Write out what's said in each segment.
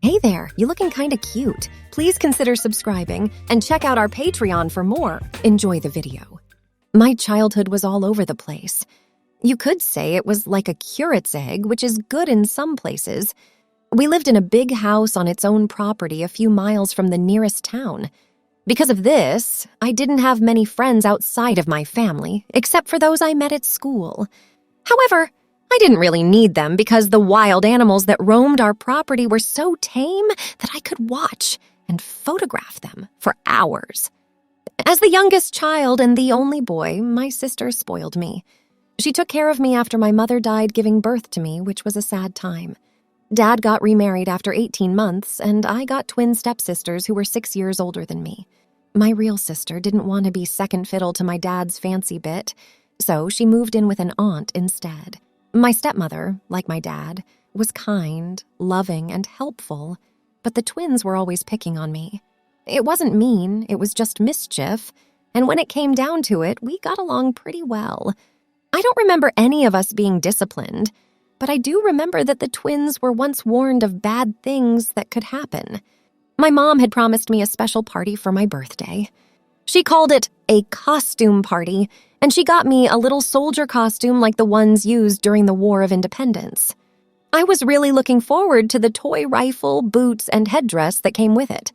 Hey there, you looking kinda cute. Please consider subscribing and check out our Patreon for more. Enjoy the video. My childhood was all over the place. You could say it was like a curate's egg, which is good in some places. We lived in a big house on its own property a few miles from the nearest town. Because of this, I didn't have many friends outside of my family, except for those I met at school. However, I didn't really need them because the wild animals that roamed our property were so tame that I could watch and photograph them for hours. As the youngest child and the only boy, my sister spoiled me. She took care of me after my mother died giving birth to me, which was a sad time. Dad got remarried after 18 months, and I got twin stepsisters who were 6 years older than me. My real sister didn't want to be second fiddle to my dad's fancy bit, so she moved in with an aunt instead. My stepmother, like my dad, was kind, loving, and helpful, but the twins were always picking on me. It wasn't mean, it was just mischief, and when it came down to it, we got along pretty well. I don't remember any of us being disciplined, but I do remember that the twins were once warned of bad things that could happen. My mom had promised me a special party for my birthday. She called it a costume party, and she got me a little soldier costume like the ones used during the War of Independence. I was really looking forward to the toy rifle, boots, and headdress that came with it.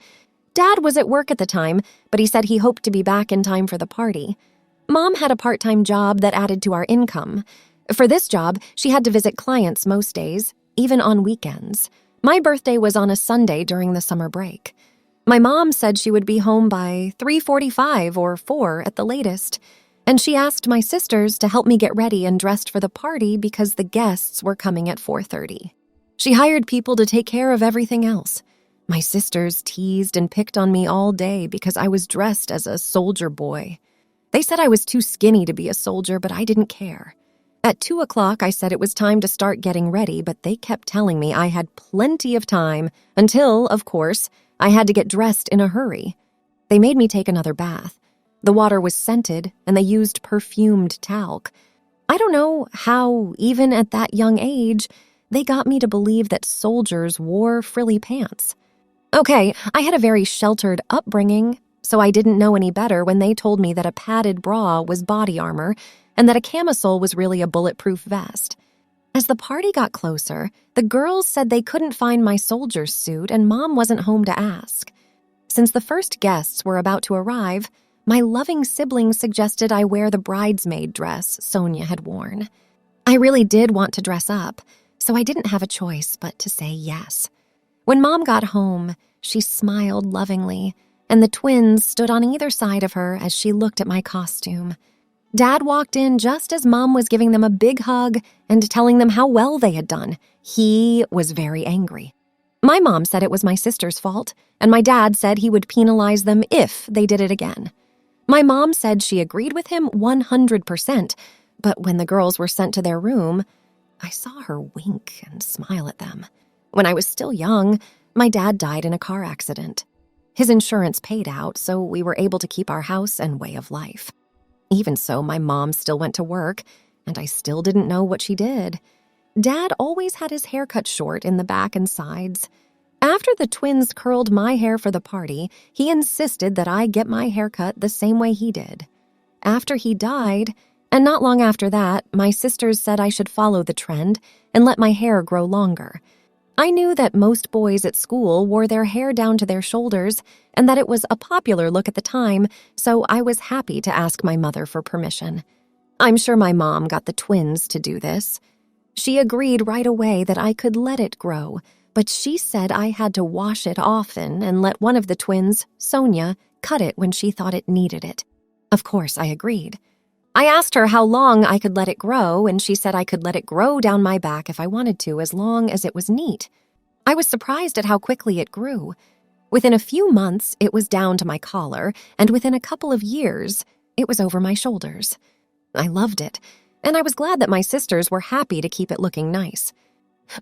Dad was at work at the time, but he said he hoped to be back in time for the party. Mom had a part-time job that added to our income. For this job, she had to visit clients most days, even on weekends. My birthday was on a Sunday during the summer break. My mom said she would be home by 3:45 or 4 at the latest, and she asked my sisters to help me get ready and dressed for the party because the guests were coming at 4:30. She hired people to take care of everything else. My sisters teased and picked on me all day because I was dressed as a soldier boy. They said I was too skinny to be a soldier, but I didn't care. At 2 o'clock, I said it was time to start getting ready, but they kept telling me I had plenty of time until, of course, I had to get dressed in a hurry. They made me take another bath. The water was scented, and they used perfumed talc. I don't know how, even at that young age, they got me to believe that soldiers wore frilly pants. Okay, I had a very sheltered upbringing, so I didn't know any better when they told me that a padded bra was body armor and that a camisole was really a bulletproof vest. As the party got closer, the girls said they couldn't find my soldier's suit and Mom wasn't home to ask. Since the first guests were about to arrive, my loving siblings suggested I wear the bridesmaid dress Sonia had worn. I really did want to dress up, so I didn't have a choice but to say yes. When Mom got home, she smiled lovingly, and the twins stood on either side of her as she looked at my costume. Dad walked in just as Mom was giving them a big hug and telling them how well they had done. He was very angry. My mom said it was my sister's fault, and my dad said he would penalize them if they did it again. My mom said she agreed with him 100%, but when the girls were sent to their room, I saw her wink and smile at them. When I was still young, my dad died in a car accident. His insurance paid out, so we were able to keep our house and way of life. Even so, my mom still went to work, and I still didn't know what she did. Dad always had his hair cut short in the back and sides. After the twins curled my hair for the party, he insisted that I get my hair cut the same way he did. After he died, and not long after that, my sisters said I should follow the trend and let my hair grow longer. I knew that most boys at school wore their hair down to their shoulders and that it was a popular look at the time, so I was happy to ask my mother for permission. I'm sure my mom got the twins to do this. She agreed right away that I could let it grow, but she said I had to wash it often and let one of the twins, Sonia, cut it when she thought it needed it. Of course, I agreed. I asked her how long I could let it grow, and she said I could let it grow down my back if I wanted to, as long as it was neat. I was surprised at how quickly it grew. Within a few months, it was down to my collar, and within a couple of years, it was over my shoulders. I loved it, and I was glad that my sisters were happy to keep it looking nice.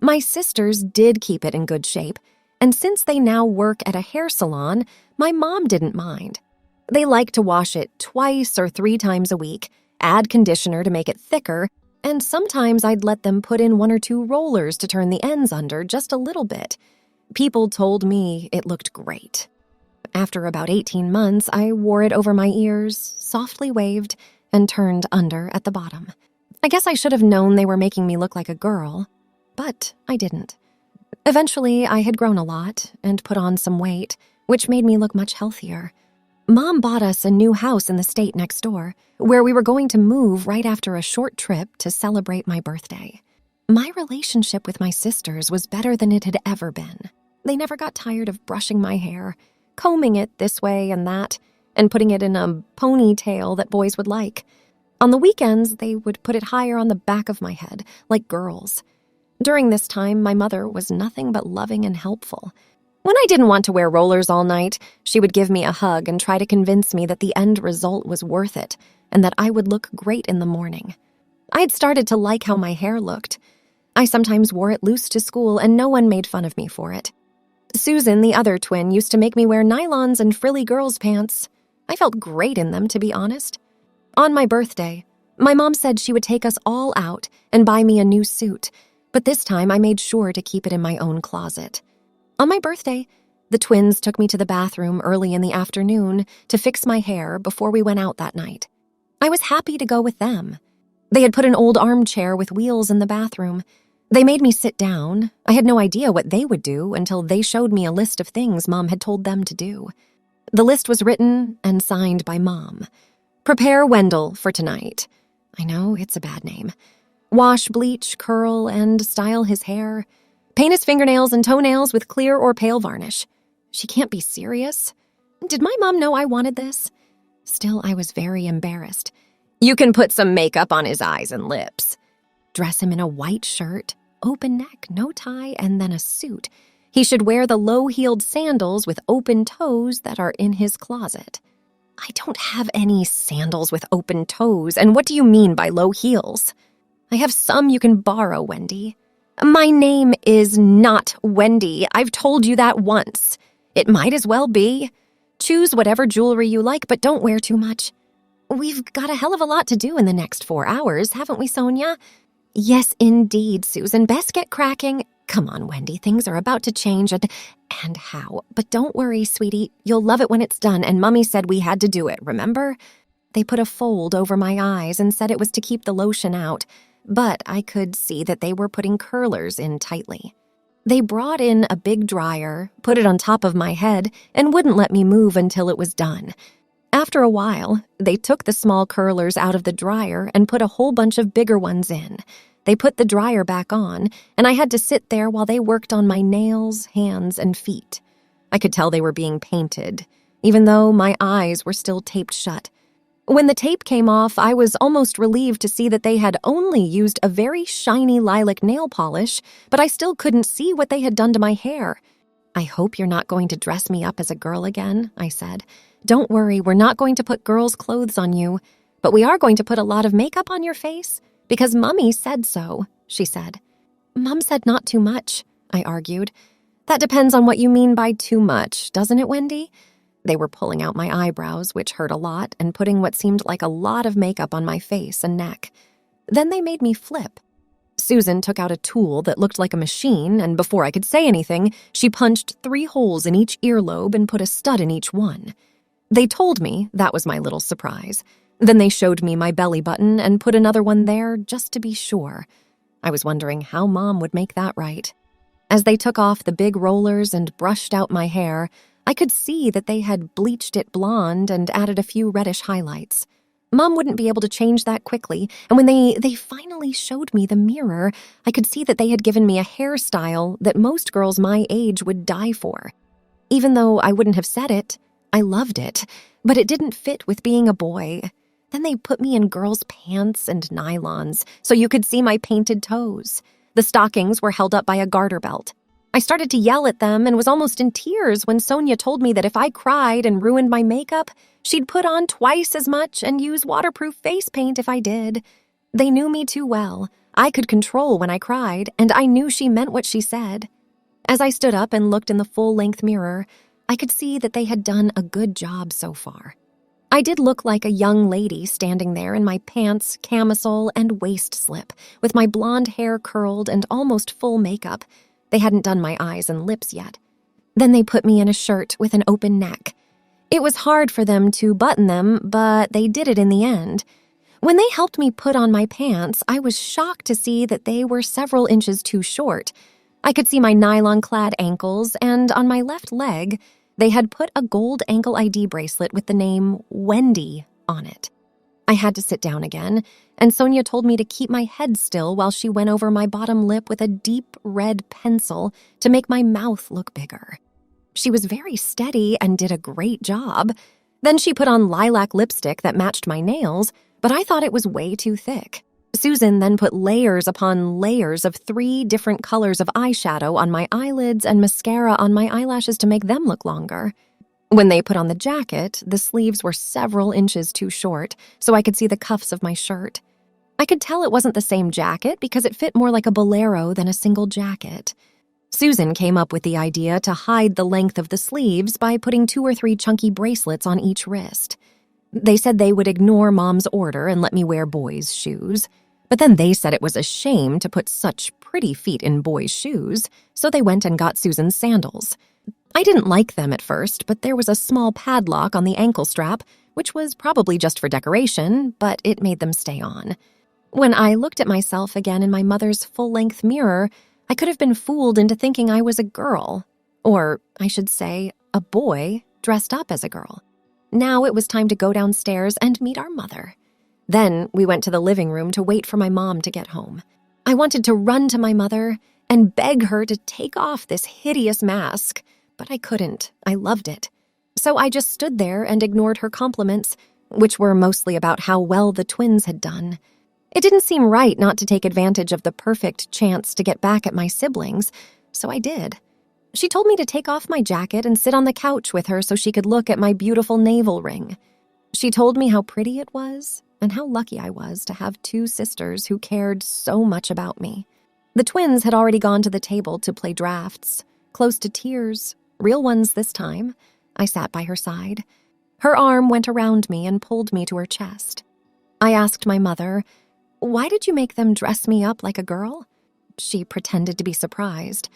My sisters did keep it in good shape, and since they now work at a hair salon, my mom didn't mind. They like to wash it 2 or 3 times a week, add conditioner to make it thicker, and sometimes I'd let them put in 1 or 2 rollers to turn the ends under just a little bit. People told me it looked great. After about 18 months, I wore it over my ears, softly waved, and turned under at the bottom. I guess I should have known they were making me look like a girl, but I didn't. Eventually, I had grown a lot and put on some weight, which made me look much healthier. Mom bought us a new house in the state next door, where we were going to move right after a short trip to celebrate my birthday. My relationship with my sisters was better than it had ever been. They never got tired of brushing my hair, combing it this way and that, and putting it in a ponytail that boys would like. On the weekends, they would put it higher on the back of my head, like girls. During this time, my mother was nothing but loving and helpful. When I didn't want to wear rollers all night, she would give me a hug and try to convince me that the end result was worth it and that I would look great in the morning. I had started to like how my hair looked. I sometimes wore it loose to school and no one made fun of me for it. Susan, the other twin, used to make me wear nylons and frilly girls' pants. I felt great in them, to be honest. On my birthday, my mom said she would take us all out and buy me a new suit, but this time I made sure to keep it in my own closet. On my birthday, the twins took me to the bathroom early in the afternoon to fix my hair before we went out that night. I was happy to go with them. They had put an old armchair with wheels in the bathroom. They made me sit down. I had no idea what they would do until they showed me a list of things Mom had told them to do. The list was written and signed by Mom. Prepare Wendell for tonight. I know, it's a bad name. Wash, bleach, curl, and style his hair. Paint his fingernails and toenails with clear or pale varnish. She can't be serious. Did my mom know I wanted this? Still, I was very embarrassed. You can put some makeup on his eyes and lips. Dress him in a white shirt, open neck, no tie, and then a suit. He should wear the low-heeled sandals with open toes that are in his closet. I don't have any sandals with open toes, and what do you mean by low heels? I have some you can borrow, Wendy. My name is not Wendy. I've told you that once. It might as well be. Choose whatever jewelry you like, but don't wear too much. We've got a hell of a lot to do in the next 4 hours, haven't we, Sonia? Yes, indeed, Susan. Best get cracking. Come on, Wendy. Things are about to change and how. But don't worry, sweetie. You'll love it when it's done, and Mummy said we had to do it, remember? They put a fold over my eyes and said it was to keep the lotion out, but I could see that they were putting curlers in tightly. They brought in a big dryer, put it on top of my head, and wouldn't let me move until it was done. After a while, they took the small curlers out of the dryer and put a whole bunch of bigger ones in. They put the dryer back on, and I had to sit there while they worked on my nails, hands, and feet. I could tell they were being painted, even though my eyes were still taped shut. When the tape came off, I was almost relieved to see that they had only used a very shiny lilac nail polish, but I still couldn't see what they had done to my hair. I hope you're not going to dress me up as a girl again, I said. Don't worry, we're not going to put girls' clothes on you, but we are going to put a lot of makeup on your face, because Mummy said so, she said. Mom said not too much, I argued. That depends on what you mean by too much, doesn't it, Wendy? They were pulling out my eyebrows, which hurt a lot, and putting what seemed like a lot of makeup on my face and neck. Then they made me flip. Susan took out a tool that looked like a machine, and before I could say anything, she punched 3 holes in each earlobe and put a stud in each one. They told me that was my little surprise. Then they showed me my belly button and put another one there just to be sure. I was wondering how Mom would make that right. As they took off the big rollers and brushed out my hair, I could see that they had bleached it blonde and added a few reddish highlights. Mom wouldn't be able to change that quickly, and when they finally showed me the mirror, I could see that they had given me a hairstyle that most girls my age would die for. Even though I wouldn't have said it, I loved it, but it didn't fit with being a boy. Then they put me in girls' pants and nylons so you could see my painted toes. The stockings were held up by a garter belt. I started to yell at them and was almost in tears when Sonia told me that if I cried and ruined my makeup, she'd put on twice as much and use waterproof face paint if I did. They knew me too well. I could control when I cried, and I knew she meant what she said. As I stood up and looked in the full-length mirror, I could see that they had done a good job so far. I did look like a young lady standing there in my pants, camisole, and waist slip, with my blonde hair curled and almost full makeup. They hadn't done my eyes and lips yet. Then they put me in a shirt with an open neck. It was hard for them to button them, but they did it in the end. When they helped me put on my pants, I was shocked to see that they were several inches too short. I could see my nylon-clad ankles, and on my left leg, they had put a gold ankle ID bracelet with the name Wendy on it. I had to sit down again, and Sonia told me to keep my head still while she went over my bottom lip with a deep red pencil to make my mouth look bigger. She was very steady and did a great job. Then she put on lilac lipstick that matched my nails, but I thought it was way too thick. Susan then put layers upon layers of 3 different colors of eyeshadow on my eyelids and mascara on my eyelashes to make them look longer. When they put on the jacket, the sleeves were several inches too short, so I could see the cuffs of my shirt. I could tell it wasn't the same jacket because it fit more like a bolero than a single jacket. Susan came up with the idea to hide the length of the sleeves by putting 2 or 3 chunky bracelets on each wrist. They said they would ignore Mom's order and let me wear boys' shoes. But then they said it was a shame to put such pretty feet in boys' shoes, so they went and got Susan's sandals. I didn't like them at first, but there was a small padlock on the ankle strap, which was probably just for decoration, but it made them stay on. When I looked at myself again in my mother's full-length mirror, I could have been fooled into thinking I was a girl, or I should say, a boy dressed up as a girl. Now it was time to go downstairs and meet our mother. Then we went to the living room to wait for my mom to get home. I wanted to run to my mother and beg her to take off this hideous mask, but I couldn't. I loved it. So I just stood there and ignored her compliments, which were mostly about how well the twins had done. It didn't seem right not to take advantage of the perfect chance to get back at my siblings, so I did. She told me to take off my jacket and sit on the couch with her so she could look at my beautiful navel ring. She told me how pretty it was and how lucky I was to have 2 sisters who cared so much about me. The twins had already gone to the table to play drafts, close to tears, real ones this time. I sat by her side. Her arm went around me and pulled me to her chest. I asked my mother, "Why did you make them dress me up like a girl?" She pretended to be surprised.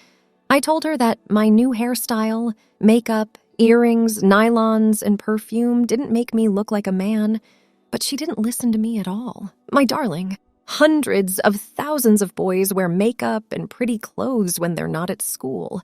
I told her that my new hairstyle, makeup, earrings, nylons, and perfume didn't make me look like a man, but she didn't listen to me at all. My darling, hundreds of thousands of boys wear makeup and pretty clothes when they're not at school.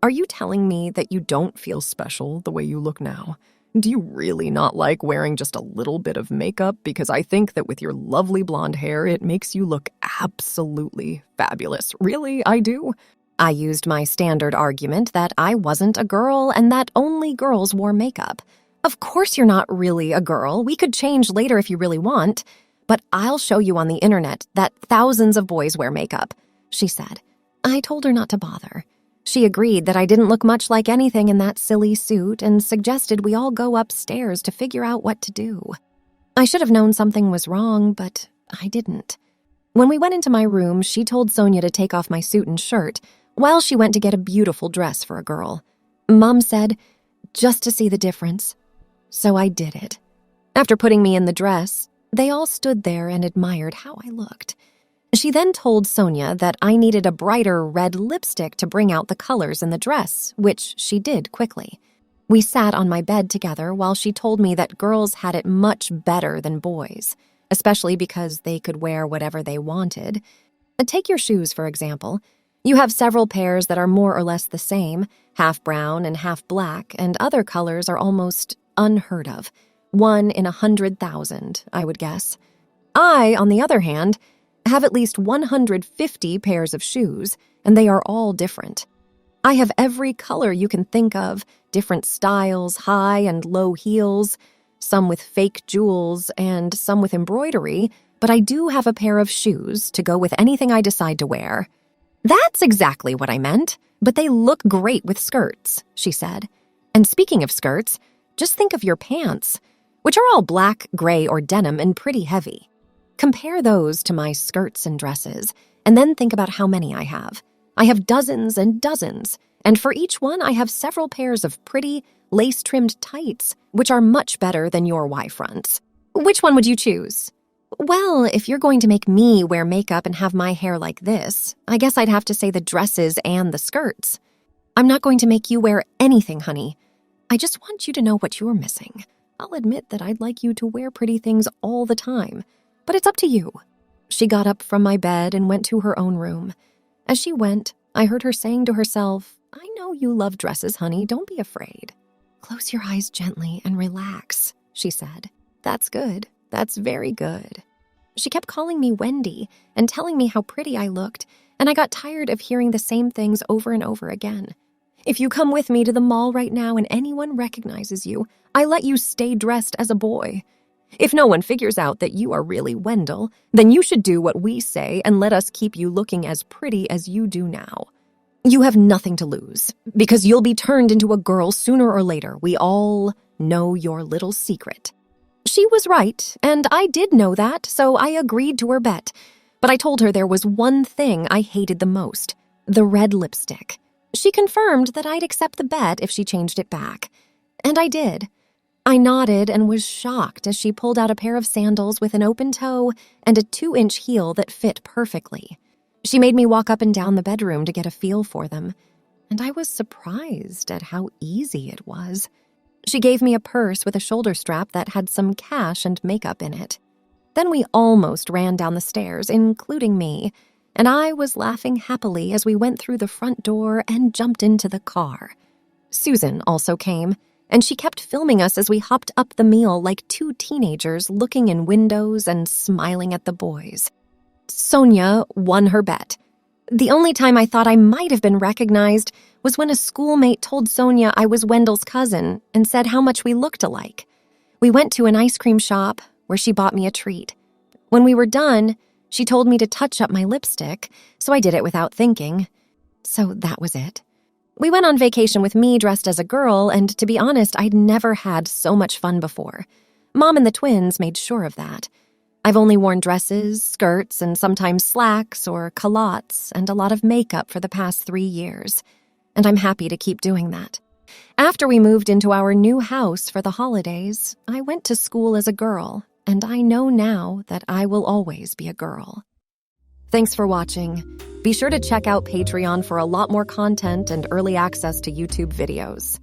Are you telling me that you don't feel special the way you look now? Do you really not like wearing just a little bit of makeup? Because I think that with your lovely blonde hair, it makes you look absolutely fabulous. Really, I do. I used my standard argument that I wasn't a girl and that only girls wore makeup. Of course you're not really a girl. We could change later if you really want. But I'll show you on the internet that thousands of boys wear makeup, she said. I told her not to bother. She agreed that I didn't look much like anything in that silly suit and suggested we all go upstairs to figure out what to do. I should have known something was wrong, but I didn't. When we went into my room, she told Sonia to take off my suit and shirt while she went to get a beautiful dress for a girl. Mom said, just to see the difference. So I did it. After putting me in the dress, they all stood there and admired how I looked. She then told Sonia that I needed a brighter red lipstick to bring out the colors in the dress, which she did quickly. We sat on my bed together while she told me that girls had it much better than boys, especially because they could wear whatever they wanted. Take your shoes, for example. You have several pairs that are more or less the same, half brown and half black, and other colors are almost unheard of. 1 in 100,000, I would guess. I, on the other hand, have at least 150 pairs of shoes, and they are all different. I have every color you can think of, different styles, high and low heels, some with fake jewels and some with embroidery, but I do have a pair of shoes to go with anything I decide to wear. That's exactly what I meant, but they look great with skirts, she said. And speaking of skirts, just think of your pants, which are all black, gray, or denim and pretty heavy. Compare those to my skirts and dresses, and then think about how many I have. I have dozens and dozens, and for each one I have several pairs of pretty, lace-trimmed tights, which are much better than your Y-fronts. Which one would you choose? Well, if you're going to make me wear makeup and have my hair like this, I guess I'd have to say the dresses and the skirts. I'm not going to make you wear anything, honey. I just want you to know what you're missing. I'll admit that I'd like you to wear pretty things all the time, but it's up to you. She got up from my bed and went to her own room. As she went, I heard her saying to herself, I know you love dresses, honey. Don't be afraid. Close your eyes gently and relax, she said. That's good. That's very good. She kept calling me Wendy and telling me how pretty I looked, and I got tired of hearing the same things over and over again. If you come with me to the mall right now and anyone recognizes you, I let you stay dressed as a boy. If no one figures out that you are really Wendell, then you should do what we say and let us keep you looking as pretty as you do now. You have nothing to lose, because you'll be turned into a girl sooner or later. We all know your little secret. She was right, and I did know that, so I agreed to her bet. But I told her there was one thing I hated the most, the red lipstick. She confirmed that I'd accept the bet if she changed it back. And I did. I nodded and was shocked as she pulled out a pair of sandals with an open toe and a 2-inch heel that fit perfectly. She made me walk up and down the bedroom to get a feel for them, and I was surprised at how easy it was. She gave me a purse with a shoulder strap that had some cash and makeup in it. Then we almost ran down the stairs, including me, and I was laughing happily as we went through the front door and jumped into the car. Susan also came, and she kept filming us as we hopped up the meal like two teenagers looking in windows and smiling at the boys. Sonia won her bet. The only time I thought I might have been recognized was when a schoolmate told Sonia I was Wendell's cousin and said how much we looked alike. We went to an ice cream shop where she bought me a treat. When we were done, she told me to touch up my lipstick, so I did it without thinking. So that was it. We went on vacation with me dressed as a girl, and to be honest, I'd never had so much fun before. Mom and the twins made sure of that. I've only worn dresses, skirts, and sometimes slacks or culottes and a lot of makeup for the past 3 years, and I'm happy to keep doing that. After we moved into our new house for the holidays, I went to school as a girl, and I know now that I will always be a girl. Thanks for watching. Be sure to check out Patreon for a lot more content and early access to YouTube videos.